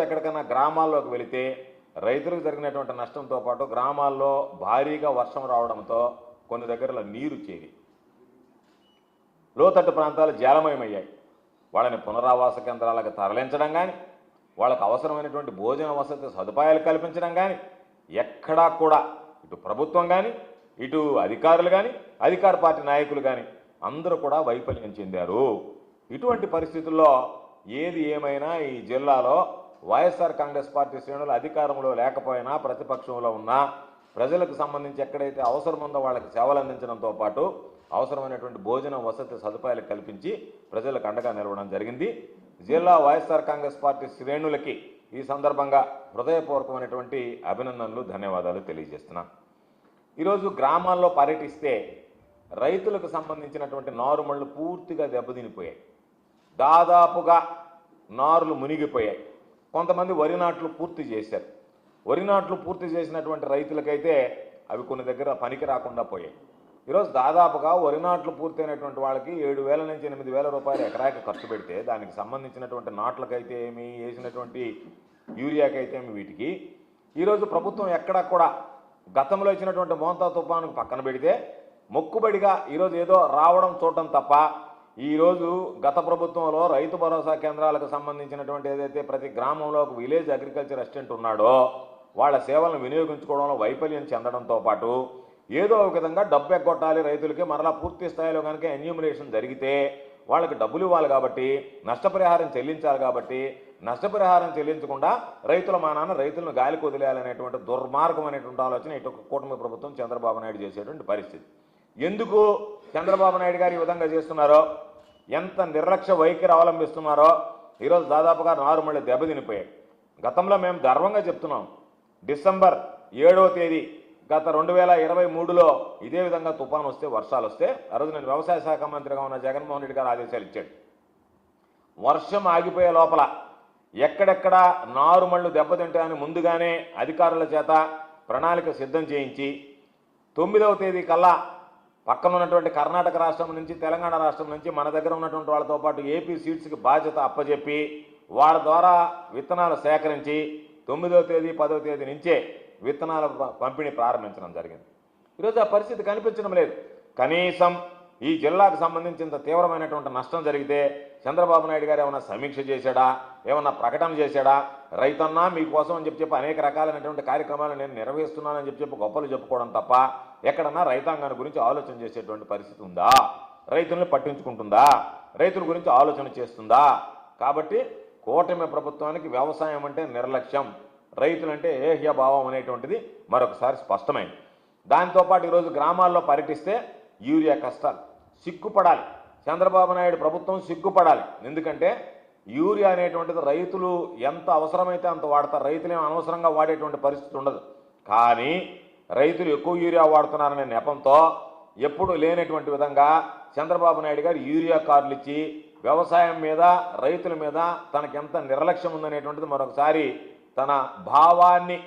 ఎక్కడికైనా గ్రామాల్లోకి వెళితే రైతులకు జరిగినటువంటి నష్టంతో పాటు గ్రామాల్లో భారీగా వర్షం రావడంతో కొన్ని దగ్గరలో నీరు చేరి లోతట్టు ప్రాంతాలు జలమయమయ్యాయి. వాళ్ళని పునరావాస కేంద్రాలకు తరలించడం కానీ, వాళ్ళకు అవసరమైనటువంటి భోజన వసతి సదుపాయాలు కల్పించడం కానీ ఎక్కడా కూడా ఇటు ప్రభుత్వం కానీ, ఇటు అధికారులు కానీ, అధికార పార్టీ నాయకులు కానీ అందరూ కూడా వైఫల్యం చెందారు. ఇటువంటి పరిస్థితుల్లో ఏది ఏమైనా ఈ జిల్లాలో వైఎస్ఆర్ కాంగ్రెస్ పార్టీ శ్రేణులు అధికారంలో లేకపోయినా, ప్రతిపక్షంలో ఉన్నా ప్రజలకు సంబంధించి ఎక్కడైతే అవసరం ఉందో వాళ్ళకి సేవలు అందించడంతో పాటు అవసరమైనటువంటి భోజన వసతి సదుపాయాలు కల్పించి ప్రజలకు అండగా నిలవడం జరిగింది. జిల్లా వైఎస్ఆర్ కాంగ్రెస్ పార్టీ శ్రేణులకి ఈ సందర్భంగా హృదయపూర్వకమైనటువంటి అభినందనలు, ధన్యవాదాలు తెలియజేస్తున్నాను. ఈరోజు గ్రామాల్లో పర్యటిస్తే రైతులకు సంబంధించినటువంటి నారుమళ్ళు పూర్తిగా దెబ్బతినిపోయాయి. దాదాపుగా నారులు మునిగిపోయాయి. కొంతమంది వరి నాట్లు పూర్తి చేశారు. వరి నాట్లు పూర్తి చేసినటువంటి రైతులకైతే అవి కొన్ని దగ్గర పనికి రాకుండా పోయాయి. ఈరోజు దాదాపుగా వరి నాట్లు పూర్తయినటువంటి వాళ్ళకి 7,000 నుంచి 8,000 రూపాయలు ఎకరాకి ఖర్చు పెడితే దానికి సంబంధించినటువంటి నాట్లకైతే ఏమి, వేసినటువంటి యూరియాకైతే ఏమి, వీటికి ఈరోజు ప్రభుత్వం ఎక్కడా కూడా గతంలో ఇచ్చినటువంటి మోంతా తుఫానుకు పక్కన పెడితే మొక్కుబడిగా ఈరోజు ఏదో రావడం చూడటం తప్ప ఈరోజు గత ప్రభుత్వంలో రైతు భరోసా కేంద్రాలకు సంబంధించినటువంటి ఏదైతే ప్రతి గ్రామంలో ఒక విలేజ్ అగ్రికల్చర్ అసిస్టెంట్ ఉన్నాడో వాళ్ళ సేవలను వినియోగించుకోవడంలో వైఫల్యం చెందడంతో పాటు ఏదో ఒక విధంగా డబ్బు ఎగ్గొట్టాలి రైతులకి, మరలా పూర్తి స్థాయిలో కనుక ఎన్యూమరేషన్ జరిగితే వాళ్ళకి డబ్బులు ఇవ్వాలి కాబట్టి, నష్టపరిహారం చెల్లించాలి కాబట్టి, నష్టపరిహారం చెల్లించకుండా రైతుల మానాన రైతులను గాలికి వదిలేయాలనేటువంటి దుర్మార్గమైనటువంటి ఆలోచన ఇటు కూటమి ప్రభుత్వం చంద్రబాబు నాయుడు చేసేటువంటి పరిస్థితి. ఎందుకు చంద్రబాబు నాయుడు గారు ఈ విధంగా చేస్తున్నారో, ఎంత నిర్లక్ష్య వైఖరి అవలంబిస్తున్నారో ఈరోజు దాదాపుగా నారుమళ్ళీ దెబ్బతినిపోయాయి. గతంలో మేము గర్వంగా చెప్తున్నాం, డిసెంబర్ 7వ తేదీ గత 2023లో ఇదే విధంగా తుఫాను వస్తే, వర్షాలు వస్తే ఆ రోజు నేను వ్యవసాయ శాఖ మంత్రిగా ఉన్న జగన్మోహన్ రెడ్డి గారు ఆదేశాలు ఇచ్చాడు. వర్షం ఆగిపోయే లోపల ఎక్కడెక్కడ నారుమళ్ళు దెబ్బతింటాయని ముందుగానే అధికారుల చేత ప్రణాళిక సిద్ధం చేయించి 9వ తేదీ కల్లా పక్కన ఉన్నటువంటి కర్ణాటక రాష్ట్రం నుంచి, తెలంగాణ రాష్ట్రం నుంచి మన దగ్గర ఉన్నటువంటి వాళ్ళతో పాటు ఏపీ సీడ్స్కి బాధ్యత అప్పచెప్పి వాళ్ళ ద్వారా విత్తనాలు సేకరించి 9వ తేదీ 10వ తేదీ నుంచే విత్తనాల పంపిణీ ప్రారంభించడం జరిగింది. ఈరోజు ఆ పరిస్థితి కనిపించడం లేదు. కనీసం ఈ జిల్లాకు సంబంధించిన తీవ్రమైనటువంటి నష్టం జరిగితే చంద్రబాబు నాయుడు గారు ఏమన్నా సమీక్ష చేశాడా, ఏమన్నా ప్రకటన చేశాడా? రైతన్నా మీకోసం అని చెప్పి అనేక రకాలైనటువంటి కార్యక్రమాలు నేను నిర్వహిస్తున్నానని చెప్పి గొప్పలు చెప్పుకోవడం తప్ప ఎక్కడన్నా రైతాంగాన్ని గురించి ఆలోచన చేసేటువంటి పరిస్థితి ఉందా? రైతుల్ని పట్టించుకుంటుందా? రైతుల గురించి ఆలోచన చేస్తుందా? కాబట్టి కూటమి ప్రభుత్వానికి వ్యవసాయం అంటే నిర్లక్ష్యం, రైతులంటే ఏహ్యభావం అనేటువంటిది మరొకసారి స్పష్టమైంది. దాంతోపాటు ఈరోజు గ్రామాల్లో పర్యటిస్తే యూరియా కష్టాలు, సిగ్గుపడాలి. చంద్రబాబు నాయుడు ప్రభుత్వం సిగ్గుపడాలి. ఎందుకంటే యూరియా అనేటువంటిది రైతులు ఎంత అవసరమైతే అంత వాడతారు. రైతులేం అనవసరంగా వాడేటువంటి పరిస్థితి ఉండదు. కానీ రైతులు ఎక్కువ యూరియా వాడుతున్నారనే నెపంతో ఎప్పుడు లేనటువంటి విధంగా చంద్రబాబు నాయుడు గారు యూరియా కార్డులు ఇచ్చి వ్యవసాయం మీద, రైతుల మీద తనకెంత నిర్లక్ష్యం ఉందనేటువంటిది మరొకసారి తన భావాన్ని,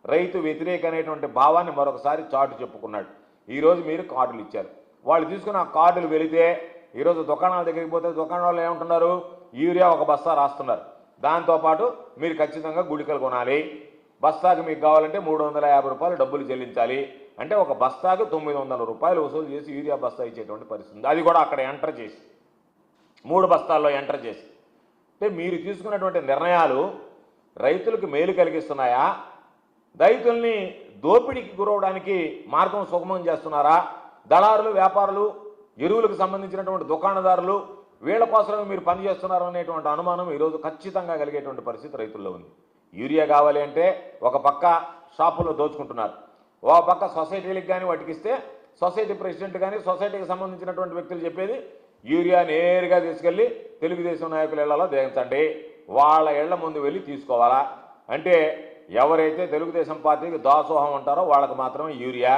రైతు వ్యతిరేక అనేటువంటి భావాన్ని మరొకసారి చాటు చెప్పుకున్నాడు. ఈరోజు మీరు కార్డులు ఇచ్చారు, వాళ్ళు తీసుకుని ఆ కార్డులు వెళితే ఈరోజు దుకాణాల దగ్గరికి పోతే దుకాణాల్లో ఏమంటున్నారు? యూరియా ఒక బస్తా రాస్తున్నారు. దాంతోపాటు మీరు ఖచ్చితంగా గుళికలు కొనాలి, బస్తాకు మీకు కావాలంటే 350 రూపాయలు డబ్బులు చెల్లించాలి. అంటే ఒక బస్తాకు 900 రూపాయలు వసూలు చేసి యూరియా బస్తా ఇచ్చేటువంటి పరిస్థితి. అది కూడా అక్కడ ఎంటర్ చేసి 3 బస్తాల్లో ఎంటర్ చేసి. అంటే మీరు తీసుకున్నటువంటి నిర్ణయాలు రైతులకు మేలు కలిగిస్తున్నాయా? రైతుల్ని దోపిడీకి గురవడానికి మార్గం సుగమం చేస్తున్నారా? దళారులు, వ్యాపారులు, ఎరువులకు సంబంధించినటువంటి దుకాణదారులు వీళ్ళ కోసమే మీరు పనిచేస్తున్నారు అనేటువంటి అనుమానం ఈరోజు ఖచ్చితంగా కలిగేటువంటి పరిస్థితి రైతుల్లో ఉంది. యూరియా కావాలి అంటే ఒక పక్క షాపుల్లో దోచుకుంటున్నారు, ఒక పక్క సొసైటీలకు కానీ వాటికిస్తే సొసైటీ ప్రెసిడెంట్ కానీ సొసైటీకి సంబంధించినటువంటి వ్యక్తులు చెప్పేది యూరియా నేరుగా తీసుకెళ్ళి తెలుగుదేశం నాయకుల ఇళ్లలో దించండి, వాళ్ళ ఇళ్ల ముందు వెళ్ళి తీసుకోవాలా. అంటే ఎవరైతే తెలుగుదేశం పార్టీకి దాసోహం ఉంటారో వాళ్ళకి మాత్రమే యూరియా,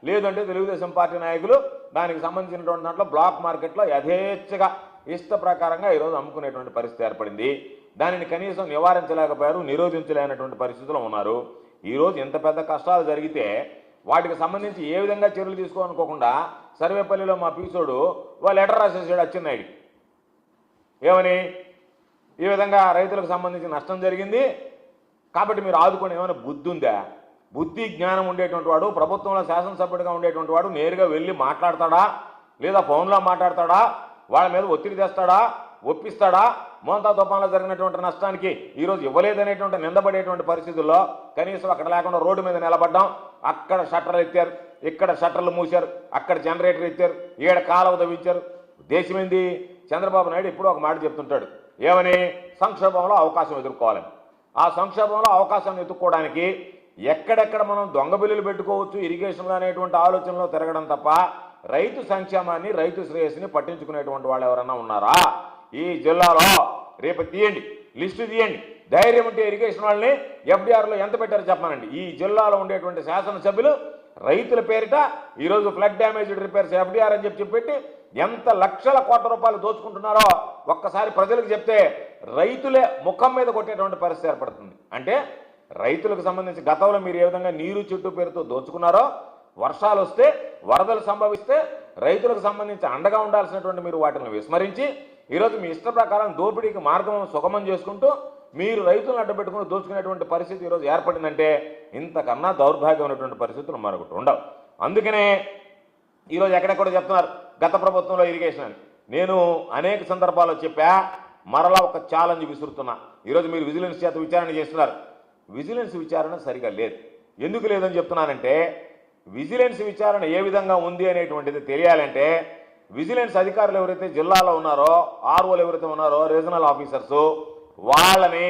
లేదంటే తెలుగుదేశం పార్టీ నాయకులు దానికి సంబంధించినటువంటి దాంట్లో బ్లాక్ మార్కెట్లో యథేచ్ఛగా ఇష్ట ప్రకారంగా ఈరోజు అమ్ముకునేటువంటి పరిస్థితి ఏర్పడింది. దానిని కనీసం నివారించలేకపోయారు, నిరోధించలేనటువంటి పరిస్థితుల్లో ఉన్నారు. ఈరోజు ఎంత పెద్ద కష్టాలు జరిగితే వాటికి సంబంధించి ఏ విధంగా చర్యలు తీసుకోవాలనుకోకుండా సర్వేపల్లిలో మా పీసోడు వాళ్ళు లెటర్ రాసేసాడు అచ్చెన్నాయుడు. ఏమని? ఈ విధంగా రైతులకు సంబంధించి నష్టం జరిగింది, కాబట్టి మీరు ఆదుకొని ఏమైనా బుద్ధి ఉందా? బుద్ధి జ్ఞానం ఉండేటువంటి వాడు, ప్రభుత్వంలో శాసనసభ్యుడిగా ఉండేటువంటి వాడు నేరుగా వెళ్ళి మాట్లాడతాడా, లేదా ఫోన్లో మాట్లాడతాడా, వాళ్ళ మీద ఒత్తిడి తెస్తాడా, ఒప్పిస్తాడా? మోంతా తుఫాన్లో జరిగినటువంటి నష్టానికి ఈరోజు ఇవ్వలేదనేటువంటి నిందపడేటువంటి పరిస్థితుల్లో కనీసం అక్కడ లేకుండా రోడ్డు మీద నిలబడ్డాం. అక్కడ షట్టర్లు ఎత్తారు, ఇక్కడ షట్టర్లు మూశారు, అక్కడ జనరేటర్ ఎత్తారు, ఈడ కాలువ తవ్వించారు. ఉద్దేశం ఏంది? చంద్రబాబు నాయుడు ఎప్పుడూ ఒక మాట చెప్తుంటాడు, ఏమని? సంక్షోభంలో అవకాశం ఎదుర్కోవాలని. ఆ సంక్షోభంలో అవకాశాన్ని ఎదుర్కోవడానికి ఎక్కడెక్కడ మనం దొంగ బిల్లులు పెట్టుకోవచ్చు ఇరిగేషన్లో అనేటువంటి ఆలోచనలో తిరగడం తప్ప రైతు సంక్షేమాన్ని, రైతు శ్రేయస్సుని పట్టించుకునేటువంటి వాళ్ళు ఎవరన్నా ఉన్నారా ఈ జిల్లాలో? రేపు తీయండి, లిస్టు తీయండి. ధైర్యం ఉంటే ఇరిగేషన్ వాళ్ళని ఎఫ్డీఆర్లో ఎంత పెట్టారో చెప్పానండి. ఈ జిల్లాలో ఉండేటువంటి శాసనసభ్యులు రైతుల పేరిట ఈరోజు ఫ్లడ్ డ్యామేజ్డ్ రిపేర్స్ ఎఫ్డీఆర్ అని చెప్పి పెట్టి ఎంత లక్షల కోట్ల రూపాయలు దోచుకుంటున్నారో ఒక్కసారి ప్రజలకు చెప్తే రైతులే ముఖం మీద కొట్టేటువంటి పరిస్థితి ఏర్పడుతుంది. అంటే రైతులకు సంబంధించి గతంలో మీరు ఏ విధంగా నీరు చెట్టు పేరుతో దోచుకున్నారో, వర్షాలు వస్తే, వరదలు సంభవిస్తే రైతులకు సంబంధించి అండగా ఉండాల్సినటువంటి మీరు వాటిని విస్మరించి ఈరోజు మీ ఇష్ట ప్రకారం దోపిడీకి మార్గం సుగమం చేసుకుంటూ మీరు రైతులను అడ్డుపెట్టుకుని దోచుకునేటువంటి పరిస్థితి ఈరోజు ఏర్పడిందంటే ఇంతకన్నా దౌర్భాగ్యమైనటువంటి పరిస్థితులు మరొకటి ఉండవు. అందుకనే ఈరోజు ఎక్కడెక్కడ చెప్తున్నారు గత ప్రభుత్వంలో ఇరిగేషన్ అని. నేను అనేక సందర్భాల్లో చెప్పా, మరలా ఒక ఛాలెంజ్ విసురుతున్నా. ఈరోజు మీరు విజిలెన్స్ చేత విచారణ చేస్తున్నారు. విజిలెన్స్ విచారణ సరిగా లేదు. ఎందుకు లేదని చెప్తున్నానంటే, విజిలెన్స్ విచారణ ఏ విధంగా ఉంది అనేటువంటిది తెలియాలంటే విజిలెన్స్ అధికారులు ఎవరైతే జిల్లాలో ఉన్నారో, ఆర్ఓలు ఎవరైతే ఉన్నారో, రీజనల్ ఆఫీసర్సు, వాళ్ళని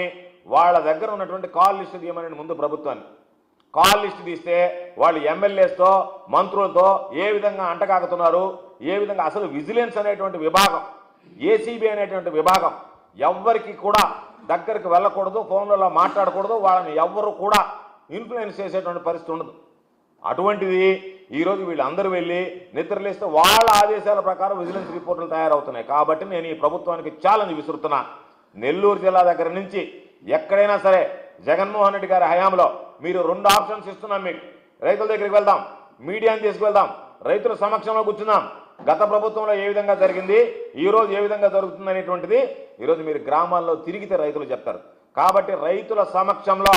వాళ్ళ దగ్గర ఉన్నటువంటి కాల్ లిస్టు తీయమని ముందు ప్రభుత్వాన్ని. కాల్ లిస్టు తీస్తే వాళ్ళు ఎమ్మెల్యేస్తో, మంత్రులతో ఏ విధంగా అంటకాగుతున్నారు, ఏ విధంగా అసలు విజిలెన్స్ అనేటువంటి విభాగం, ఏసీబీ అనేటువంటి విభాగం ఎవ్వరికి కూడా దగ్గరికి వెళ్ళకూడదు, ఫోన్లలో మాట్లాడకూడదు, వాళ్ళని ఎవ్వరు కూడా ఇన్ఫ్లుయెన్స్ చేసేటువంటి పరిస్థితి ఉండదు. అటువంటిది ఈరోజు వీళ్ళందరూ వెళ్ళి నిద్రలేస్తే వాళ్ళ ఆదేశాల ప్రకారం విజిలెన్స్ రిపోర్టులు తయారవుతున్నాయి. కాబట్టి నేను ఈ ప్రభుత్వానికి ఛాలెంజ్ విసురుతున్నా. నెల్లూరు జిల్లా దగ్గర నుంచి ఎక్కడైనా సరే జగన్మోహన్ రెడ్డి గారి హయాంలో మీరు 2 ఆప్షన్స్ ఇస్తున్నాం మీకు. రైతుల దగ్గరికి వెళ్దాం, మీడియాని తీసుకువెళ్దాం, రైతుల సమక్షంలో కూర్చున్నాం. గత ప్రభుత్వంలో ఏ విధంగా జరిగింది, ఈరోజు ఏ విధంగా జరుగుతుంది అనేటువంటిది ఈరోజు మీరు గ్రామాల్లో తిరిగితే రైతులు చెప్తారు. కాబట్టి రైతుల సమక్షంలో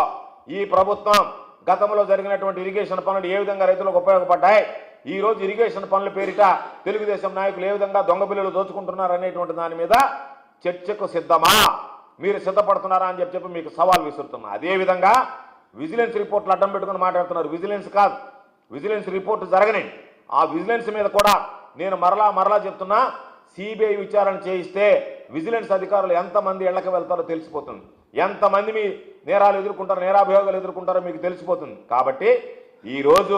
ఈ ప్రభుత్వం గతంలో జరిగినటువంటి ఇరిగేషన్ పనులు ఏ విధంగా రైతులకు ఉపయోగపడ్డాయి, ఈరోజు ఇరిగేషన్ పనుల పేరిట తెలుగుదేశం నాయకులు ఏ విధంగా దొంగ బిల్లులు దోచుకుంటున్నారు అనేటువంటి దాని మీద చర్చకు సిద్ధమా, మీరు సిద్ధపడుతున్నారా అని చెప్పి మీకు సవాల్ విసురుతున్నా. అదేవిధంగా విజిలెన్స్ రిపోర్ట్లు అడ్డం పెట్టుకుని మాట్లాడుతున్నారు. విజిలెన్స్ కాదు, విజిలెన్స్ రిపోర్టు జరగని ఆ విజిలెన్స్ మీద కూడా నేను మరలా చెప్తున్నా, సిబిఐ విచారణ చేయిస్తే విజిలెన్స్ అధికారులు ఎంతమంది ఇళ్లకు వెళ్తారో తెలిసిపోతుంది, ఎంతమంది మీ నేరాలు ఎదుర్కొంటారో, నేరాభియోగాలు ఎదుర్కొంటారో మీకు తెలిసిపోతుంది. కాబట్టి ఈరోజు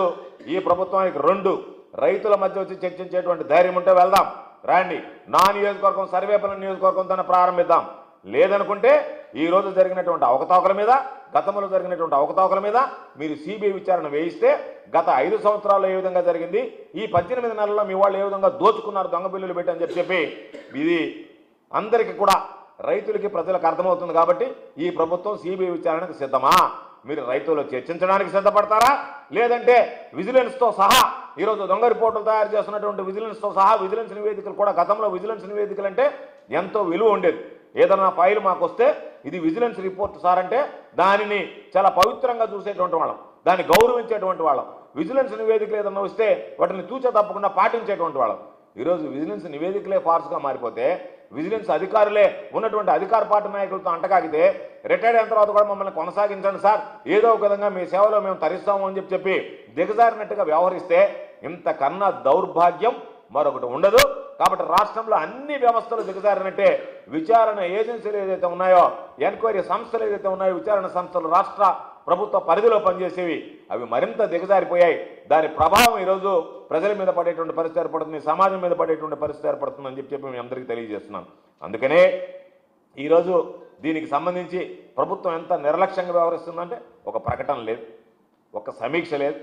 ఈ ప్రభుత్వానికి 2 రైతుల మధ్య వచ్చి చర్చించేటువంటి ధైర్యం ఉంటే వెళ్దాం, రండి. నా నియోజకవర్గం సర్వేపల్లి నియోజకవర్గంతో ప్రారంభిద్దాం. లేదనుకుంటే ఈరోజు జరిగినటువంటి అవకతవకల మీద, గతంలో జరిగినటువంటి అవకతవకల మీద మీరు సిబిఐ విచారణ వేయిస్తే గత 5 సంవత్సరాల్లో ఏ విధంగా జరిగింది, ఈ 18 నెలల్లో మీ వాళ్ళు ఏ విధంగా దోచుకున్నారు దొంగ బిల్లులు పెట్టి అని చెప్పి ఇది అందరికీ కూడా రైతులకి, ప్రజలకు అర్థమవుతుంది. కాబట్టి ఈ ప్రభుత్వం సిబిఐ విచారణకు సిద్ధమా? మీరు రైతులు చర్చించడానికి సిద్ధపడతారా? లేదంటే విజిలెన్స్తో సహా ఈరోజు దొంగ రిపోర్టులు తయారు చేస్తున్నటువంటి విజిలెన్స్తో సహా విజిలెన్స్ నివేదికలు కూడా, గతంలో విజిలెన్స్ నివేదికలు అంటే ఎంతో విలువ ఉండేది. ఏదన్నా ఫైల్ మాకు వస్తే ఇది విజిలెన్స్ రిపోర్ట్ సార్ అంటే దానిని చాలా పవిత్రంగా చూసేటువంటి వాళ్ళం, దాన్ని గౌరవించేటువంటి వాళ్ళం. విజిలెన్స్ నివేదికలు ఏదన్నా వస్తే వాటిని తూచే తప్పకుండా పాటించేటువంటి వాళ్ళం. ఈరోజు విజిలెన్స్ నివేదికలే ఫార్స్గా మారిపోతే, విజిలెన్స్ అధికారులే ఉన్నటువంటి అధికార పార్టీ నాయకులతో అంటకాగితే, రిటైర్డ్ అయిన తర్వాత కూడా మమ్మల్ని కొనసాగించండి సార్, ఏదో ఒక విధంగా మీ సేవలో మేము తరిస్తాము అని చెప్పి దిగజారినట్టుగా వ్యవహరిస్తే ఇంతకన్నా దౌర్భాగ్యం మరొకటి ఉండదు. కాబట్టి రాష్ట్రంలో అన్ని వ్యవస్థలు దిగజారినట్టే. విచారణ ఏజెన్సీలు ఏదైతే ఉన్నాయో, ఎంక్వైరీ సంస్థలు ఏదైతే ఉన్నాయో, విచారణ సంస్థలు రాష్ట్ర ప్రభుత్వ పరిధిలో పనిచేసేవి అవి మరింత దిగజారిపోయాయి. దాని ప్రభావం ఈరోజు ప్రజల మీద పడేటువంటి పరిస్థితి ఏర్పడుతుంది, సమాజం మీద పడేటువంటి పరిస్థితి ఏర్పడుతుంది అని చెప్పి మేము అందరికీ తెలియజేస్తున్నాం. అందుకనే ఈరోజు దీనికి సంబంధించి ప్రభుత్వం ఎంత నిర్లక్ష్యంగా వ్యవహరిస్తుందంటే, ఒక ప్రకటన లేదు, ఒక సమీక్ష లేదు,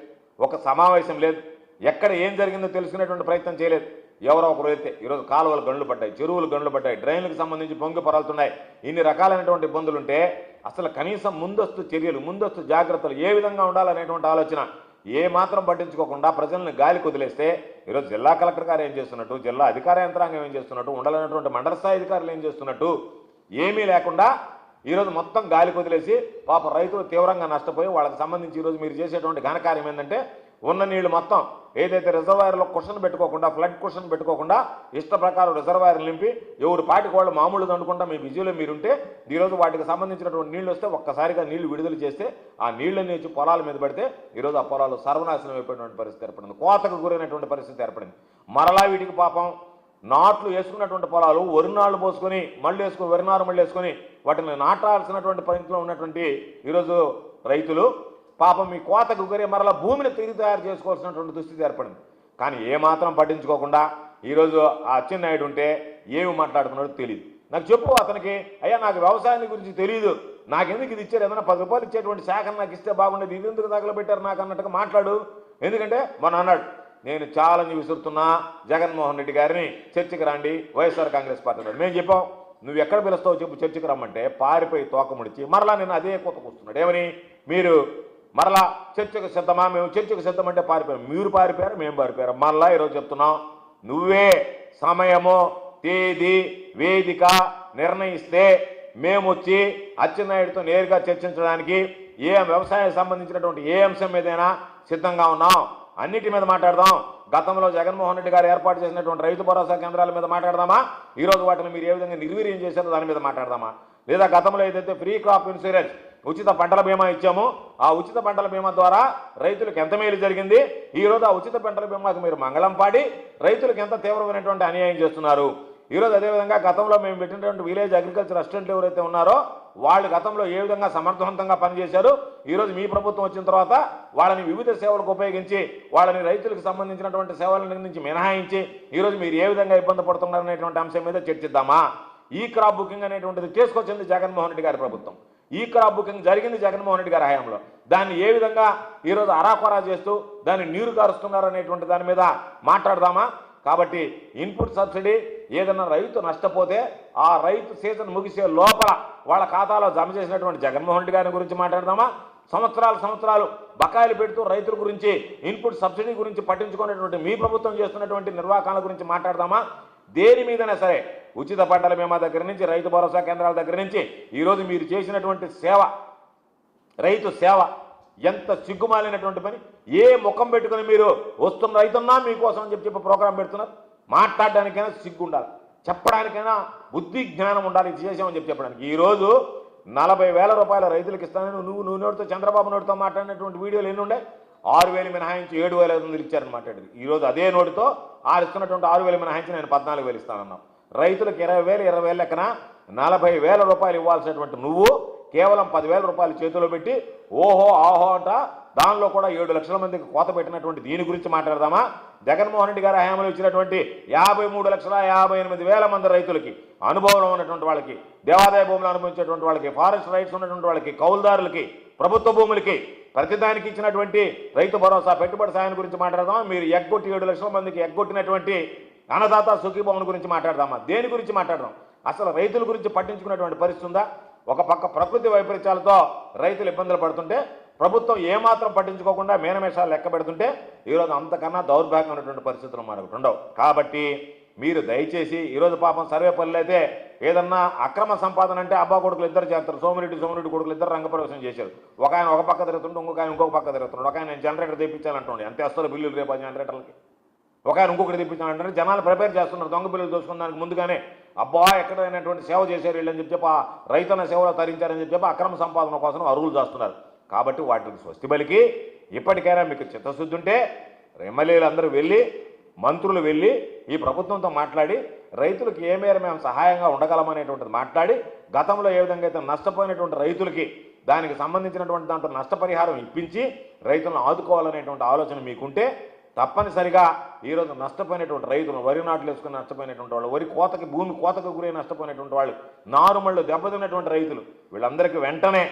ఒక సమావేశం లేదు, ఎక్కడ ఏం జరిగిందో తెలుసుకునేటువంటి ప్రయత్నం చేయలేదు. ఎవరో ఒకరు అయితే ఈరోజు కాలువలు గండ్లు పడ్డాయి, చెరువులు గండ్లు పడ్డాయి, డ్రైన్లకు సంబంధించి పొంగి పొరాలుతున్నాయి, ఇన్ని రకాలైనటువంటి ఇబ్బందులు ఉంటే అసలు కనీసం ముందస్తు చర్యలు, ముందస్తు జాగ్రత్తలు ఏ విధంగా ఉండాలనేటువంటి ఆలోచన ఏ మాత్రం పట్టించుకోకుండా ప్రజలను గాలికి వదిలేస్తే ఈరోజు జిల్లా కలెక్టర్ గారు ఏం చేస్తున్నట్టు, జిల్లా అధికార యంత్రాంగం ఏం చేస్తున్నట్టు, ఉండాలన్నటువంటి మండల స్థాయి అధికారులు ఏం చేస్తున్నట్టు ఏమీ లేకుండా ఈరోజు మొత్తం గాలికి వదిలేసి పాప రైతులు తీవ్రంగా నష్టపోయి వాళ్ళకి సంబంధించి ఈరోజు మీరు చేసేటువంటి ఘనకార్యం ఏంటంటే ఉన్న నీళ్లు మొత్తం ఏదైతే రిజర్వాయర్లో కుషన్ పెట్టుకోకుండా ఫ్లడ్ కుషన్ పెట్టుకోకుండా ఇష్ట ప్రకారం రిజర్వాయర్లు నింపి ఎవరు పాటికి వాళ్ళు మామూలు దండుకుంటా మీ బిజీలో మీరుంటే ఈరోజు వాటికి సంబంధించినటువంటి నీళ్లు వస్తే ఒక్కసారిగా నీళ్లు విడుదల చేస్తే ఆ నీళ్ళని వచ్చి పొలాల మీద పడితే ఈరోజు ఆ పొలాలు సర్వనాశనం అయిపోయినటువంటి పరిస్థితి ఏర్పడింది, కోతకు గురైనటువంటి పరిస్థితి ఏర్పడింది. మరలా వీటికి పాపం నాట్లు వేసుకున్నటువంటి పొలాలు వరి నాళ్ళు పోసుకొని మళ్ళీ వేసుకొని వరి నారు మళ్ళీ వేసుకొని వాటిని నాటాల్సినటువంటి పరిస్థితిలో ఉన్నటువంటి ఈరోజు రైతులు పాపం మీ కోతకు గురి మరలా భూమిని తిరిగి తయారు చేసుకోవాల్సినటువంటి దుస్థితి ఏర్పడింది. కానీ ఏమాత్రం పట్టించుకోకుండా ఈరోజు ఆ అచ్చెన్నాయుడు ఉంటే ఏమి మాట్లాడుతున్నాడో తెలియదు. నాకు చెప్పు అతనికి, అయ్యా నాకు వ్యవసాయాన్ని గురించి తెలియదు, నాకెందుకు ఇది ఇచ్చారు, ఏదైనా 10 రూపాయలు ఇచ్చేటువంటి శాఖను నాకు ఇస్తే బాగుండేది, ఇది ఎందుకు తగలబెట్టారు నాకు అన్నట్టుగా మాట్లాడు. ఎందుకంటే మొన్న అన్నాడు, నేను ఛాలెంజ్ విసురుతున్నా జగన్మోహన్ రెడ్డి గారిని చర్చకి రండి వైఎస్ఆర్ కాంగ్రెస్ పార్టీ. మేము చెప్పాం నువ్వు ఎక్కడ పిలుస్తావు చెప్పు చర్చకి రమ్మంటే పారిపోయి తోకముడిచి మరలా నేను అదే కూస్తున్నాడు. ఏమని మీరు మరలా చర్చకు సిద్ధమా, మేము చర్చకు సిద్ధమంటే పారిపోయాం. మీరు పారిపోయారు, మేము పారిపోయారు. మరలా ఈరోజు చెప్తున్నాం, నువ్వే సమయము తేదీ వేదిక నిర్ణయిస్తే మేము వచ్చి అచ్చెన్నాయుడితో నేరుగా చర్చించడానికి వ్యవసాయానికి సంబంధించినటువంటి ఏ అంశం మీదైనా సిద్ధంగా ఉన్నాం. అన్నిటి మీద మాట్లాడదాం. గతంలో జగన్మోహన్ రెడ్డి గారు ఏర్పాటు చేసినటువంటి రైతు భరోసా కేంద్రాల మీద మాట్లాడదామా, ఈరోజు వాటిని మీరు ఏ విధంగా నిర్వీర్యం చేశారో దాని మీద మాట్లాడదామా, లేదా గతంలో ఏదైతే ఫ్రీ క్రాప్ ఇన్సూరెన్స్ ఉచిత పంటల బీమా ఇచ్చామో ఆ ఉచిత పంటల బీమా ద్వారా రైతులకు ఎంత మేలు జరిగింది, ఈరోజు ఆ ఉచిత పంటల బీమాకు మీరు మంగళం పాడి రైతులకు ఎంత తీవ్రమైనటువంటి అన్యాయం చేస్తున్నారు. ఈరోజు అదేవిధంగా గతంలో మేము పెట్టినటువంటి విలేజ్ అగ్రికల్చర్ అసిస్టెంట్లు ఎవరైతే ఉన్నారో వాళ్ళు గతంలో ఏ విధంగా సమర్థవంతంగా పనిచేశారు, ఈరోజు మీ ప్రభుత్వం వచ్చిన తర్వాత వాళ్ళని వివిధ సేవలకు ఉపయోగించి వాళ్ళని రైతులకు సంబంధించినటువంటి సేవల నుంచి మినహాయించి ఈరోజు మీరు ఏ విధంగా ఇబ్బంది పడుతున్నారు అనేటువంటి అంశం మీద చర్చిద్దామా. ఈ క్రాప్ బుకింగ్ అనేటువంటిది చేసుకొచ్చింది జగన్మోహన్ రెడ్డి గారి ప్రభుత్వం. ఈ క్రాప్ బుకింగ్ జరిగింది జగన్మోహన్ రెడ్డి గారి హయాంలో. దాన్ని ఏ విధంగా ఈరోజు అరాకొరా చేస్తూ దాన్ని నీరు కారుస్తున్నారు అనేటువంటి దాని మీద మాట్లాడదామా. కాబట్టి ఇన్పుట్ సబ్సిడీ ఏదన్నా రైతు నష్టపోతే ఆ రైతు సీజన్ ముగిసే లోపల వాళ్ళ ఖాతాలో జమ చేసినటువంటి జగన్మోహన్ రెడ్డి గారి గురించి మాట్లాడదామా. సంవత్సరాలు బకాయిలు పెడుతూ రైతుల గురించి ఇన్పుట్ సబ్సిడీ గురించి పట్టించుకునేటువంటి మీ ప్రభుత్వం చేస్తున్నటువంటి నిర్వాహకాల గురించి మాట్లాడదామా. దేని మీదైనా సరే ఉచిత పంటల బీమా దగ్గర నుంచి రైతు భరోసా కేంద్రాల దగ్గర నుంచి ఈరోజు మీరు చేసినటువంటి సేవ, రైతు సేవ ఎంత సిగ్గుమాలినటువంటి పని. ఏ ముఖం పెట్టుకుని మీరు వస్తున్న రైతున్నా మీకోసం అని చెప్పి ప్రోగ్రాం పెడుతున్నారు. మాట్లాడడానికైనా సిగ్గు ఉండాలి, చెప్పడానికైనా బుద్ధి జ్ఞానం ఉండాలి. ఇది చేసామని చెప్పడానికి ఈరోజు 40,000 రూపాయల రైతులకు ఇస్తానని నువ్వు నోటితో చంద్రబాబు నోటితో మాట్లాడినటువంటి వీడియోలు ఎన్ని ఉండే? 6,000 మినహాయించి 7,500 ఇచ్చారని మాట్లాడేది. ఈరోజు అదే నోటితో ఇస్తున్నటువంటి 6,000 మినహాయించి నేను 14,000 ఇస్తానన్నావు. రైతులకు 20,000 లెక్కన 40,000 రూపాయలు ఇవ్వాల్సినటువంటి నువ్వు కేవలం 10,000 రూపాయలు చేతిలో పెట్టి ఓహో ఆహో అంట దానిలో కూడా 7 లక్షల మందికి కోత పెట్టినటువంటి దీని గురించి మాట్లాడదామా. జగన్మోహన్ రెడ్డి గారి హయాంలో ఇచ్చినటువంటి 53,58,000 మంది రైతులకి, అనుభవం ఉన్నటువంటి వాళ్ళకి, దేవాదాయ భూములు అనుభవించేటువంటి వాళ్ళకి, ఫారెస్ట్ రైట్స్ ఉన్నటువంటి వాళ్ళకి, కౌలుదారులకి, ప్రభుత్వ భూములకి ప్రతిదానికి ఇచ్చినటువంటి రైతు భరోసా పెట్టుబడి సాయం గురించి మాట్లాడదామా. మీరు ఎగ్గొట్టి 7 లక్షల మందికి ఎగ్గొట్టినటువంటి అన్నదాత సుఖీభవన్ గురించి మాట్లాడదామా. దేని గురించి మాట్లాడదాం? అసలు రైతుల గురించి పట్టించుకునేటువంటి పరిస్థితి ఉందా? ఒక పక్క ప్రకృతి వైపరీత్యాలతో రైతులు ఇబ్బందులు పడుతుంటే ప్రభుత్వం ఏమాత్రం పట్టించుకోకుండా మేనమేషాలు లెక్క పెడుతుంటే ఈరోజు అంతకన్నా దౌర్భాగ్యం ఉన్నటువంటి పరిస్థితులు మనకు ఉండవు. కాబట్టి మీరు దయచేసి ఈరోజు పాపం సర్వేపల్లి అయితే ఏదన్నా అక్రమ సంపాదన అంటే అబ్బా కొడుకులు ఇద్దరు చేస్తారు. సోమిరెడ్డి కొడుకులు ఇద్దరు రంగప్రవేశం చేశారు. ఒక ఆయన ఒక పక్క తిరుగుతుంటే ఇంకొక పక్క తిరుగుతున్నాడు. ఒక ఆయన నేను జనరేటర్ తెప్పించాలంటుండే, అంతే వస్తారు బిల్లులు రేపు జనరేటర్లకి. ఒక ఆయన ఇంకొకటి తెప్పించాలంటే జనాలు ప్రిపేర్ చేస్తున్నారు దొంగ బిల్లులు దోసుకున్నానికి ముందుగానే. అబ్బా ఎక్కడైనటువంటి సేవ చేశారు వీళ్ళని చెప్పి రైతున్న సేవలో తరించారని చెప్పి అక్రమ సంపాదన కోసం అరువులు చేస్తున్నారు. కాబట్టి వాటికి స్వస్తి బలికి ఇప్పటికైనా మీకు చిత్తశుద్ధి ఉంటే ఎమ్మెల్యేలు అందరూ వెళ్ళి, మంత్రులు వెళ్ళి ఈ ప్రభుత్వంతో మాట్లాడి రైతులకు ఏ మేర మేము సహాయంగా ఉండగలమనేటువంటిది మాట్లాడి, గతంలో ఏ విధంగా అయితే నష్టపోయినటువంటి రైతులకి దానికి సంబంధించినటువంటి దాంట్లో నష్టపరిహారం ఇప్పించి రైతులను ఆదుకోవాలనేటువంటి ఆలోచన మీకుంటే తప్పనిసరిగా ఈరోజు నష్టపోయినటువంటి రైతులు, వరి నాట్లు వేసుకుని నష్టపోయినటువంటి వాళ్ళు, వరి కోతకి భూమి కోతకు గురై నష్టపోయినటువంటి వాళ్ళు, నారుమళ్ళు దెబ్బతిన్నటువంటి రైతులు, వీళ్ళందరికీ వెంటనే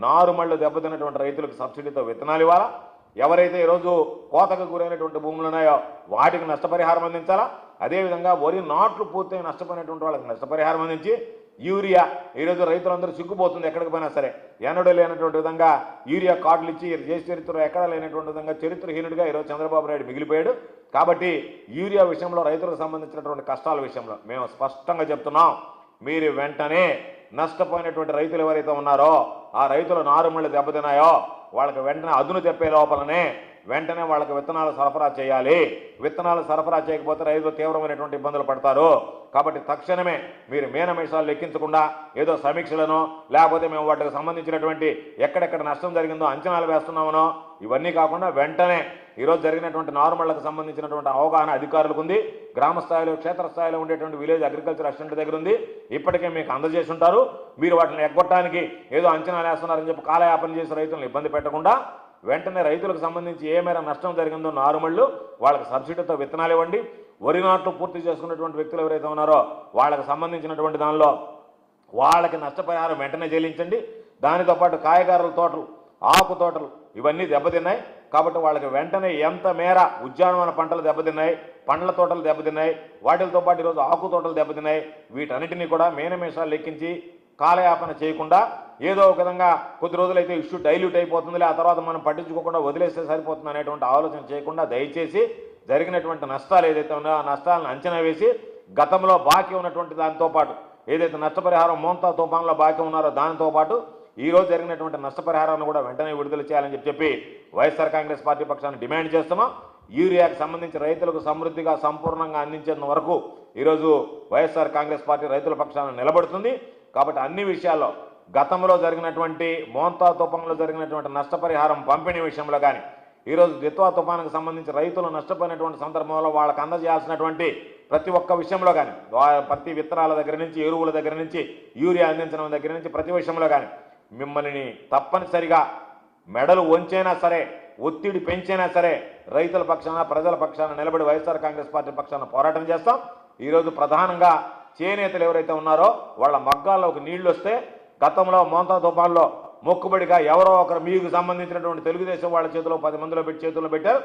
నారుమళ్ళు దెబ్బతిన్నటువంటి రైతులకు సబ్సిడీతో విత్తనాలు ఇవ్వాలా. ఎవరైతే ఈరోజు కోతకు గురైనటువంటి భూములు ఉన్నాయో వాటికి నష్టపరిహారం అందించాలా. అదేవిధంగా వరి నాట్లు పూర్తయి నష్టపోయినటువంటి వాళ్ళకి నష్టపరిహారం అందించి యూరియా, ఈరోజు రైతులందరూ సిగ్గుపోతుంది ఎక్కడికి పోయినా సరే. ఎన్నడూ లేనటువంటి విధంగా యూరియా కార్డులు ఇచ్చి దేశ చరిత్రలో ఎక్కడా లేనటువంటి విధంగా చరిత్రహీనుడిగా ఈరోజు చంద్రబాబు నాయుడు మిగిలిపోయాడు. కాబట్టి యూరియా విషయంలో రైతులకు సంబంధించినటువంటి కష్టాల విషయంలో మేము స్పష్టంగా చెప్తున్నాం, మీరు వెంటనే నష్టపోయినటువంటి రైతులు ఎవరైతే ఉన్నారో ఆ రైతుల నారుమళ్ళు దెబ్బతిన్నాయో వాళ్ళకి వెంటనే అదును తెప్పే లోపలనే వెంటనే వాళ్ళకి విత్తనాలు సరఫరా చేయాలి. విత్తనాలు సరఫరా చేయకపోతే రైతులు తీవ్రమైనటువంటి ఇబ్బందులు పడతారు. కాబట్టి తక్షణమే మీరు మీనమేషాలు లెక్కించకుండా ఏదో సమీక్షలను లేకపోతే మేము వాటికి సంబంధించినటువంటి ఎక్కడెక్కడ నష్టం జరిగిందో అంచనాలు వేస్తున్నామనో ఇవన్నీ కాకుండా వెంటనే ఈరోజు జరిగినటువంటి నార్మళ్లకు సంబంధించినటువంటి అవగాహన అధికారులకు ఉంది. గ్రామ స్థాయిలో క్షేత్రస్థాయిలో ఉండేటువంటి విలేజ్ అగ్రికల్చర్ అసిస్టెంట్ దగ్గర ఉంది. ఇప్పటికే మీకు అందజేసి ఉంటారు. మీరు వాటిని ఎగ్గొట్టడానికి ఏదో అంచనాలు వేస్తున్నారని చెప్పి కాలయాపన చేసి రైతులను ఇబ్బంది పెట్టకుండా వెంటనే రైతులకు సంబంధించి ఏ మేర నష్టం జరిగిందో నారుమళ్ళు వాళ్ళకి సబ్సిడీతో విత్తనాలు ఇవ్వండి. వరి నాట్లు పూర్తి చేసుకున్నటువంటి వ్యక్తులు ఎవరైతే ఉన్నారో వాళ్ళకి సంబంధించినటువంటి దానిలో వాళ్ళకి నష్టపరిహారం వెంటనే చెల్లించండి. దానితో పాటు కాయగూరల తోటలు, ఆకు తోటలు ఇవన్నీ దెబ్బతిన్నాయి. కాబట్టి వాళ్ళకి వెంటనే ఎంత మేర ఉద్యానవన పంటలు దెబ్బతిన్నాయి, పండ్ల తోటలు దెబ్బతిన్నాయి, వాటితో పాటు ఈరోజు ఆకు తోటలు దెబ్బతిన్నాయి. వీటన్నిటినీ కూడా మీనమేషాలు లెక్కించి కాలయాపన చేయకుండా ఏదో ఒక విధంగా కొద్ది రోజులైతే ఇష్యూ డైల్యూట్ అయిపోతుందిలే, ఆ తర్వాత మనం పట్టించుకోకుండా వదిలేస్తే సరిపోతుంది అనేటువంటి ఆలోచన చేయకుండా దయచేసి జరిగినటువంటి నష్టాలు ఏదైతే ఉన్నాయో ఆ నష్టాలను అంచనా వేసి గతంలో బాకీ ఉన్నటువంటి దానితో పాటు ఏదైతే నష్టపరిహారం మోంతా తుఫాన్లో బాకీ ఉన్నారో దానితో పాటు ఈరోజు జరిగినటువంటి నష్టపరిహారాన్ని కూడా వెంటనే విడుదల చేయాలని చెప్పి వైఎస్ఆర్ కాంగ్రెస్ పార్టీ పక్షాన్ని డిమాండ్ చేస్తున్నాం. యూరియాకి సంబంధించి రైతులకు సమృద్ధిగా సంపూర్ణంగా అందించేంత వరకు ఈరోజు వైఎస్ఆర్ కాంగ్రెస్ పార్టీ రైతుల పక్షాన్ని నిలబడుతుంది. కాబట్టి అన్ని విషయాల్లో గతంలో జరిగినటువంటి మోంతా తుఫాన్లో జరిగినటువంటి నష్టపరిహారం పంపిణీ విషయంలో కానీ ఈరోజు దిత్వా తుఫానుకు సంబంధించి రైతులు నష్టపోయినటువంటి సందర్భంలో వాళ్ళకి అందజేయాల్సినటువంటి ప్రతి ఒక్క విషయంలో కానీ ప్రతి విత్తనాల దగ్గర నుంచి ఎరువుల దగ్గర నుంచి యూరియా అందించడం దగ్గర నుంచి ప్రతి విషయంలో కానీ మిమ్మల్ని తప్పనిసరిగా మెడలు వంచైనా సరే ఒత్తిడి పెంచైనా సరే రైతుల పక్షాన ప్రజల పక్షాన నిలబడి వైఎస్ఆర్ కాంగ్రెస్ పార్టీ పక్షాన పోరాటం చేస్తాం. ఈరోజు ప్రధానంగా చేనేతలు ఎవరైతే ఉన్నారో వాళ్ళ మగ్గాల్లోకి నీళ్లు వస్తే గతంలో మోంతా తుఫాన్లో మొక్కుబడిగా ఎవరో ఒకరు మీకు సంబంధించినటువంటి తెలుగుదేశం వాళ్ళ చేతిలో 10 మందిలో పెట్టి చేతుల్లో పెట్టారు.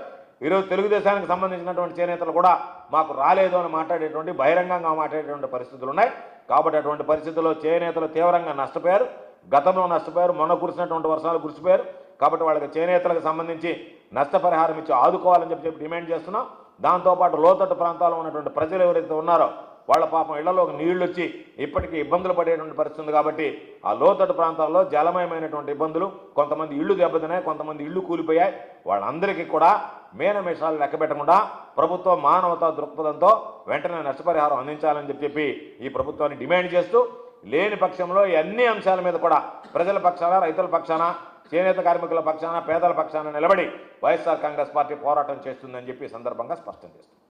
ఈరోజు తెలుగుదేశానికి సంబంధించినటువంటి చేనేతలు కూడా మాకు రాలేదు అని మాట్లాడేటువంటి బహిరంగంగా మాట్లాడేటువంటి పరిస్థితులు ఉన్నాయి. కాబట్టి అటువంటి పరిస్థితుల్లో చేనేతలు తీవ్రంగా నష్టపోయారు. గతంలో నష్టపోయారు, మొన్న కురిసినటువంటి వర్షాలు కురిసిపోయారు. కాబట్టి వాళ్ళకి చేనేతలకు సంబంధించి నష్టపరిహారం ఇచ్చి ఆదుకోవాలని చెప్పి డిమాండ్ చేస్తున్నాం. దాంతోపాటు లోతట్టు ప్రాంతాల్లో ఉన్నటువంటి ప్రజలు ఎవరైతే ఉన్నారో వాళ్ళ పాపం ఇళ్లలోకి నీళ్లు వచ్చి ఇప్పటికీ ఇబ్బందులు పడేటువంటి పరిస్థితి ఉంది. కాబట్టి ఆ లోతట్టు ప్రాంతాల్లో జలమయమైనటువంటి ఇబ్బందులు, కొంతమంది ఇళ్లు దెబ్బతిన్నాయి, కొంతమంది ఇళ్లు కూలిపోయాయి. వాళ్ళందరికీ కూడా మీనమేషాలు లెక్క పెట్టకుండా ప్రభుత్వం మానవతా దృక్పథంతో వెంటనే నష్టపరిహారం అందించాలని చెప్పి ఈ ప్రభుత్వాన్ని డిమాండ్ చేస్తూ లేని పక్షంలో ఈ అన్ని అంశాల మీద కూడా ప్రజల పక్షాన, రైతుల పక్షాన, చేనేత కార్మికుల పక్షాన, పేదల పక్షాన నిలబడి వైఎస్ఆర్ కాంగ్రెస్ పార్టీ పోరాటం చేస్తుందని చెప్పి సందర్భంగా స్పష్టం చేస్తుంది.